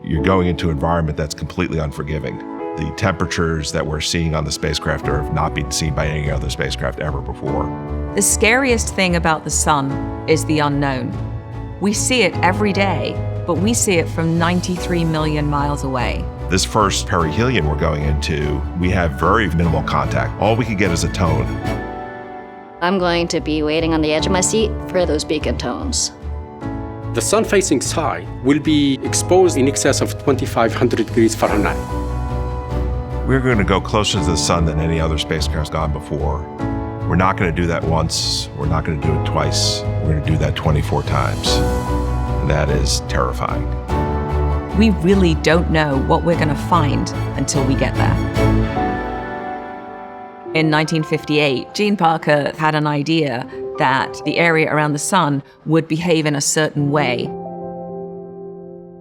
you're going into an environment that's completely unforgiving. The temperatures that we're seeing on the spacecraft have not been seen by any other spacecraft ever before. The scariest thing about the sun is the unknown. We see it every day, but we see it from 93 million miles away. This first perihelion we're going into, we have very minimal contact. All we can get is a tone. I'm going to be waiting on the edge of my seat for those beacon tones. The sun-facing side will be exposed in excess of 2,500 degrees Fahrenheit. We're going to go closer to the sun than any other spacecraft's gone before. We're not going to do that once. We're not going to do it twice. We're going to do that 24 times. And that is terrifying. We really don't know what we're going to find until we get there. In 1958, Gene Parker had an idea that the area around the sun would behave in a certain way.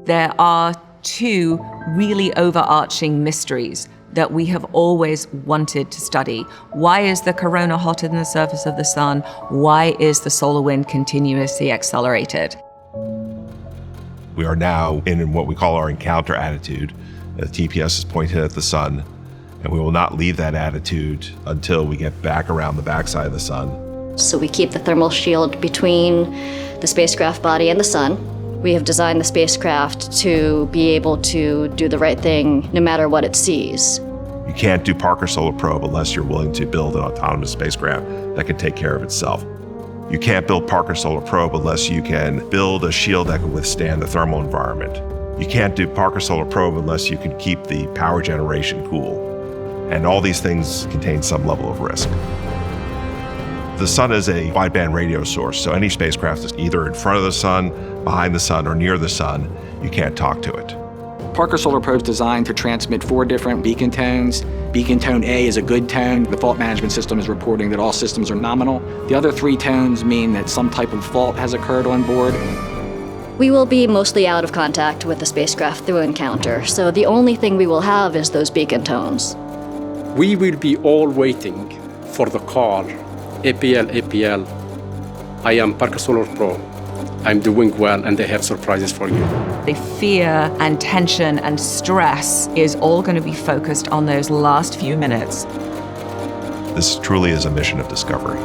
There are two really overarching mysteries that we have always wanted to study. Why is the corona hotter than the surface of the sun? Why is the solar wind continuously accelerated? We are now in what we call our encounter attitude. The TPS is pointed at the sun, and we will not leave that attitude until we get back around the backside of the sun. So we keep the thermal shield between the spacecraft body and the sun. We have designed the spacecraft to be able to do the right thing no matter what it sees. You can't do Parker Solar Probe unless you're willing to build an autonomous spacecraft that can take care of itself. You can't build Parker Solar Probe unless you can build a shield that can withstand the thermal environment. You can't do Parker Solar Probe unless you can keep the power generation cool. And all these things contain some level of risk. The sun is a wideband radio source, so any spacecraft is either in front of the sun, behind the sun, or near the sun. You can't talk to it. Parker Solar Probe is designed to transmit 4 different beacon tones. Beacon tone A is a good tone. The fault management system is reporting that all systems are nominal. The other 3 tones mean that some type of fault has occurred on board. We will be mostly out of contact with the spacecraft through encounter, so the only thing we will have is those beacon tones. We will be all waiting for the call. APL, APL, I am Parker Solar Probe. I'm doing well and I have surprises for you. The fear and tension and stress is all going to be focused on those last few minutes. This truly is a mission of discovery.